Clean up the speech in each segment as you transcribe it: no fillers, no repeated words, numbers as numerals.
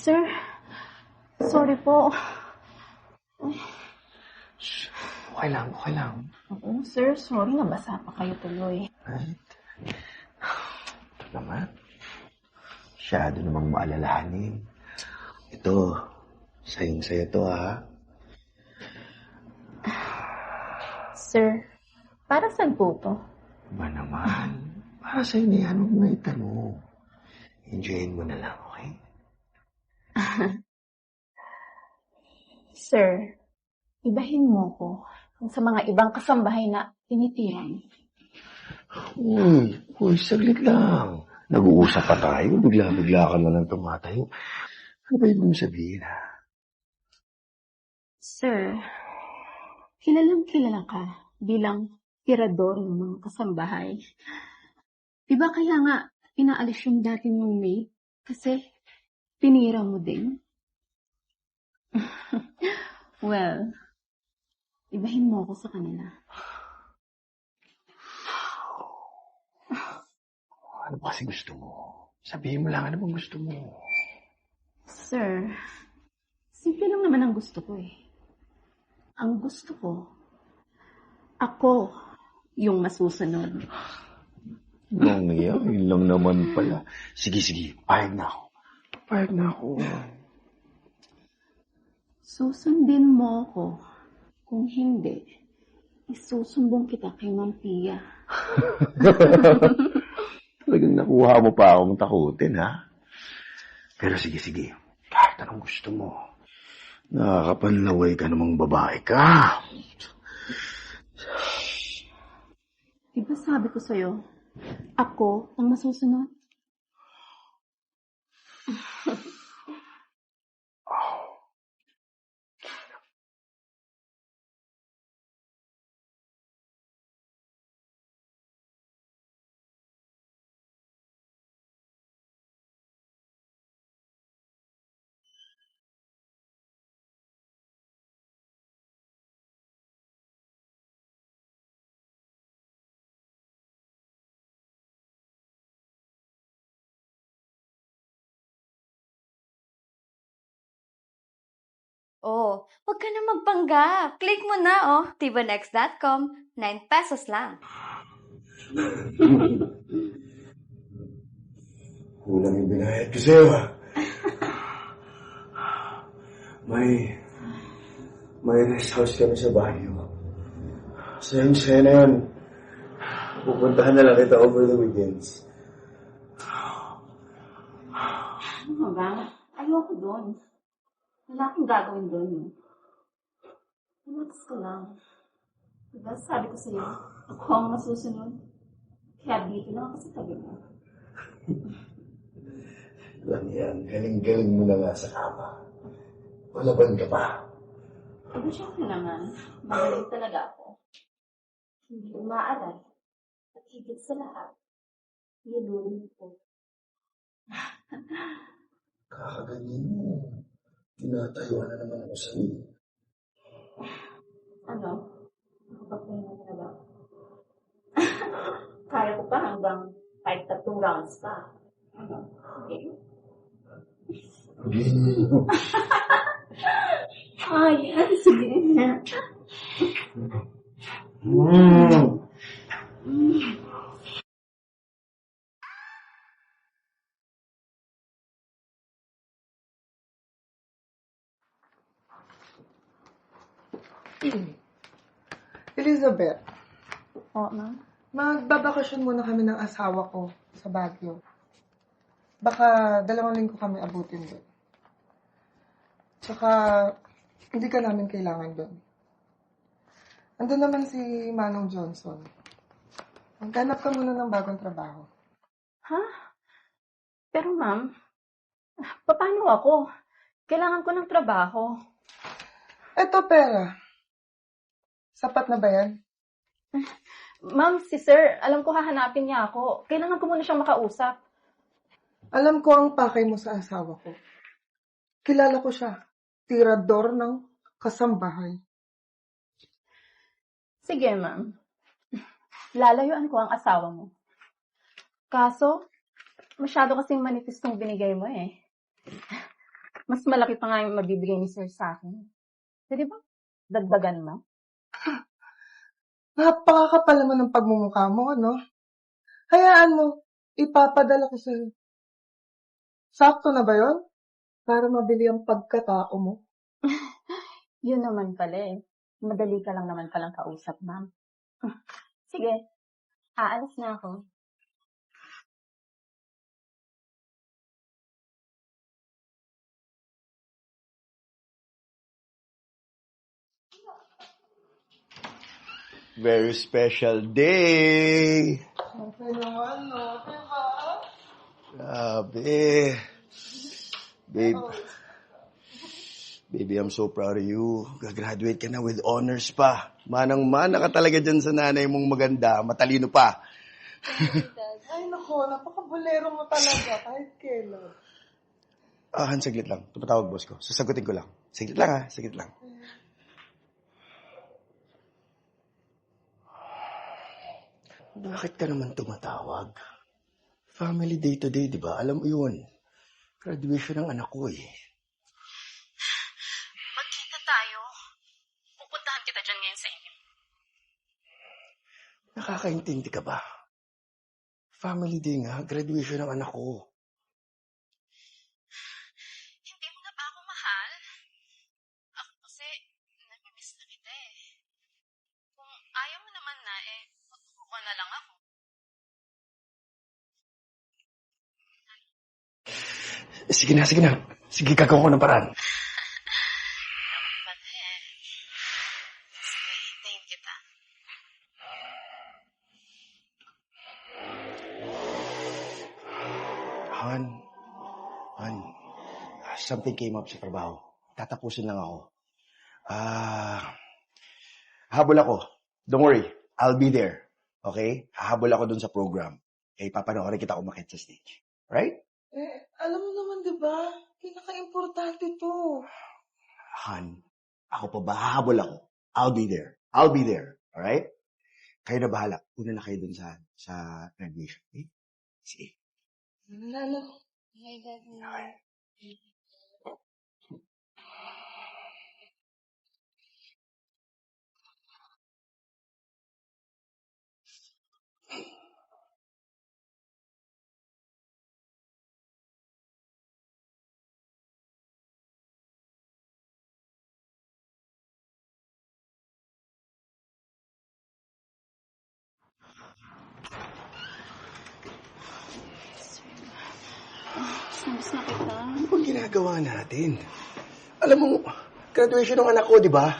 Sir, sorry po. Okay lang, okay lang. Oo, sir, sorry, nabasa pa kayo tuloy. Right? Ito naman. Masyado namang maalalahanin. Ito, sayang-saya to, ha? Sir, para saan po to? Ba naman? Para sa'yo na yan, huwag mo na itanong. Enjoyin mo na lang, okay? Sir, ibahin mo ko sa mga ibang kasambahay na tinitiran. Uy, saglit lang. Nag-uusap pa tayo, bigla-bigla ka na lang tumatayo. Ano ba yung sabihin, ha? Sir, kilalang-kilala ka bilang tirador ng mga kasambahay. Diba kaya nga inaalis yung dati mong maid? Kasi tinira mo din? Well, ibahin mo ako sa kanila. Ano ba kasi gusto mo? Sabihin mo lang ano bang gusto mo. Sir, simple lang naman ang gusto ko eh. Ang gusto ko, ako yung masusunod. Yun lang naman pala. Sige, pahig na ako. Pahig na ako. Susundin mo ako. Kung hindi, isusumbong kita kay Ma'am Pia. Talagang nakuha mo pa akong takutin, ha? Pero sige. Kahit anong gusto mo. Nakakapanlaway ka namang babae ka. Diba sabi ko sa'yo, ako ang masusunod? Oh, huwag ka na magpanggap. Click mo na, oh. TibaNext.com. 9 pesos lang. Kulang yung binayad ko sa'yo, ha? May rest house kami sa Baguio. Sayang-saya na yun. Pupuntahan na lang kita over the weekends. Ano ba? Ayoko doon. Wala akong gagawin doon. Relax ka lang. Diba sabi ko sa'yo, ako ang masusunod. Kaya dito lang ako sa tabi mo. Lang yan, galing-galing mo na nga sa kama. Malaban ka pa. Diba syempre naman, magaling talaga ako. Hindi umaaral. At higit sa lahat, nilulunod ko. Kakaganyan mo. Tinatayuan na naman ako sa'yo. Ano? Nakapagpahinga ka na ba? Kaya ko pa hanggang 5 rounds pa. Ano? Okay? Ayan, sige. Elizabeth, Oo, ma'am. magbabakasyon muna kami ng asawa ko sa Baguio. Baka 2 linggo kami abutin doon. Tsaka, hindi ka namin kailangan doon. Andun naman si Manong Johnson. Maghanap ka muna ng bagong trabaho. Ha? Pero ma'am, paano ako? Kailangan ko ng trabaho. Eto pera. Sapat na ba yan? Ma'am, si sir, alam ko hahanapin niya ako. Kailangan ko muna siyang makausap. Alam ko ang pakay mo sa asawa ko. Kilala ko siya. Tirador ng kasambahay. Sige, ma'am. Lalayuan ko ang asawa mo. Kaso, masyado kasing manifestong binigay mo eh. Mas malaki pa nga yung mabibigay ni sir sa akin. Pwede ba? Dagdagan mo? Napakakapal naman ng pagmumukha mo, ano? Hayaan mo, ipapadala ko sa'yo. Sakto na ba yon? Para mabili ang pagkatao mo. Yun naman pala eh. Madali ka lang naman palang kausap, ma'am. Sige, aalis na ako. Very special day! Okay naman, no? Diba? Grabe. Babe. Baby, I'm so proud of you. Gagraduate ka na with honors pa. Manang-mana ka talaga dyan sa nanay mong maganda. Matalino pa. Ay, nako, napakabulero mo talaga, kahit kailan. Han, saglit lang. Tumatawag boss ko. Sasagutin ko lang. Saglit lang ha, saglit lang. Bakit ka naman tumatawag? Family day today, di ba? Alam mo yun. Graduation ng anak ko eh. Magkita tayo. Pupuntahan kita dyan ngayon sa inyo. Nakakaintindi ka ba? Family day nga, graduation ng anak ko. Hindi mo na ba ako mahal? Ako kasi, namimiss na kita eh. Kung ayaw mo naman na matutuwa na lang ako. Sige na, sige na. Sige, gagawa ko ng paraan. Pati eh. Sige, hintayin kita. Han, something came up sa trabaho. Tatapusin lang ako. Habol ako. Don't worry, I'll be there. Okay? Hahabol ako dun sa program. Papanoorin kita umakit sa stage. Right? Alam mo naman, di ba? Pinaka-importante to. Han, ako pa ba? Hahabol ako. I'll be there. I'll be there. Alright? Kayo na bahala. Una na kayo dun sa graduation. Okay? Sige. Lalo. Okay. Miss na kita. Ano bang ginagawa natin? Alam mo, graduation ng anak ko, di ba?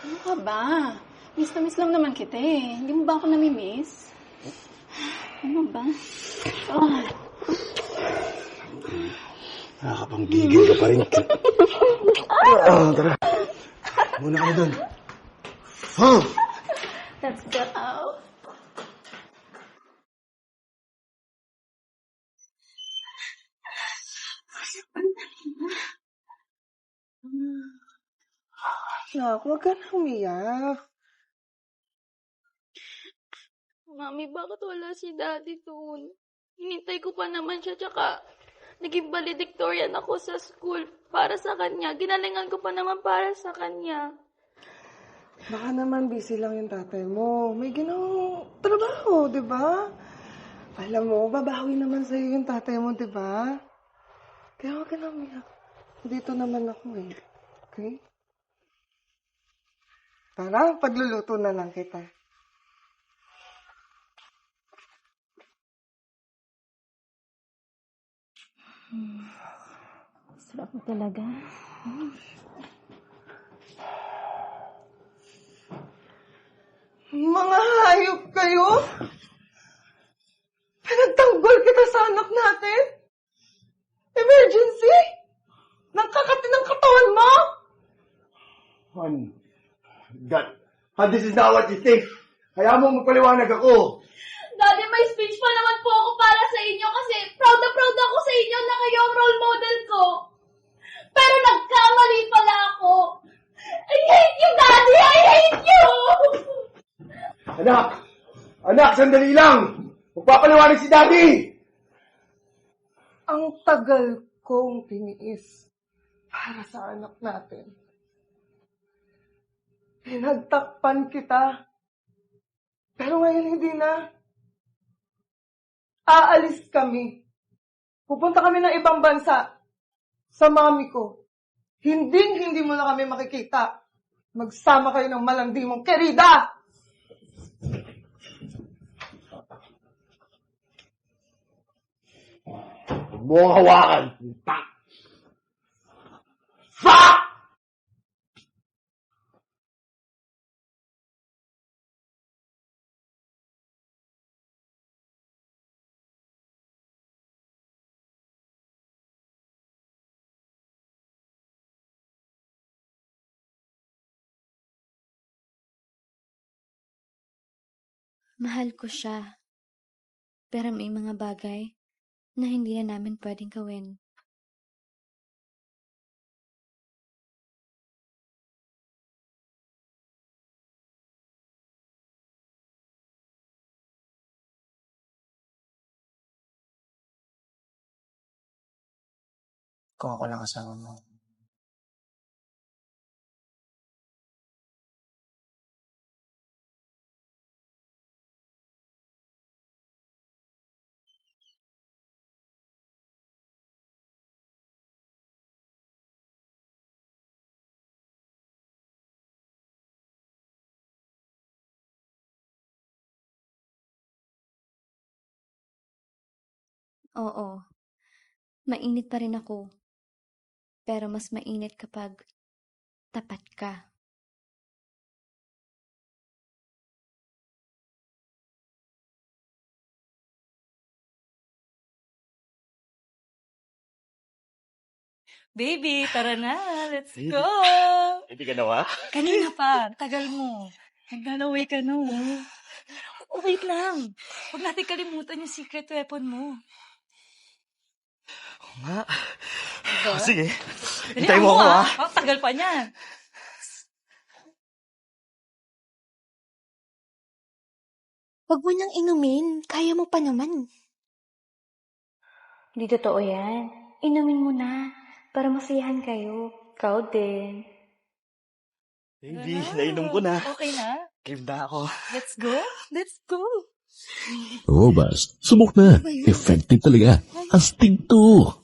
Ano ka ba? Miss na miss lang naman kita eh. Hindi mo ba ako namimiss? Ano ba? Oh. Nakakapanggigil ka pa rin. Tara. Muna ka na dun. Let's go out. Nak, huwag ka na umiyak. Mami, bakit wala si Daddy doon? Hinintay ko pa naman siya, tsaka naging valedictorian ako sa school para sa kanya. Ginalingan ko pa naman para sa kanya. Baka naman busy lang yung tatay mo. May ginawang trabaho, di ba? Alam mo, babawi naman sa'yo yung tatay mo, di ba? Kaya huwag ka na umiyak. Dito naman ako eh. Okay? Tara, pagluluto na lang kita. Sarap mo talaga. Mga hayop kayo? Pinagtanggol kita sa anak natin? Emergency? Nangkakati ng katawan mo? Han, this is not what you think. Kaya mo magpaliwanag ako. Daddy, may speech pa naman po ako para sa inyo kasi proud na proud ako sa inyo na kayo ang role model ko. Pero nagkamali pala ako. I hate you, Daddy! I hate you! Anak, sandali lang. Magpapaliwanag si Daddy. Ang tagal kong tiniis para sa anak natin. Pinagtakpan kita. Pero ngayon hindi na. Aalis kami. Pupunta kami ng ibang bansa. Sa mami ko. Hindi mo na kami makikita. Magsama kayo ng malandi mong kerida! Huwag mo akong hawakan. Fuck! Mahal ko siya. Pero may mga bagay na hindi na namin pwedeng gawin. Kung ako lang kasama mo. Oo, mainit pa rin ako. Pero mas mainit kapag tapat ka. Baby, tara na. Let's Baby. go. Hindi ka nawa? Kanina pa. Tagal mo. Naglalaway ka no. Oh, wait lang. Huwag natin kalimutan yung secret weapon mo. Nga. Diba? Sige. Dali, Hintayin mo ako, ha? Oh, tagal pa niya. Huwag mo nang inumin. Kaya mo pa naman. Hindi totoo yan. Inumin mo na para masiyahan kayo. Proud din. Baby, Tara na. nainom ko na. Okay na? Game na ako. Let's go. Let's go. Robust. Subok na. Effective talaga. Astig to.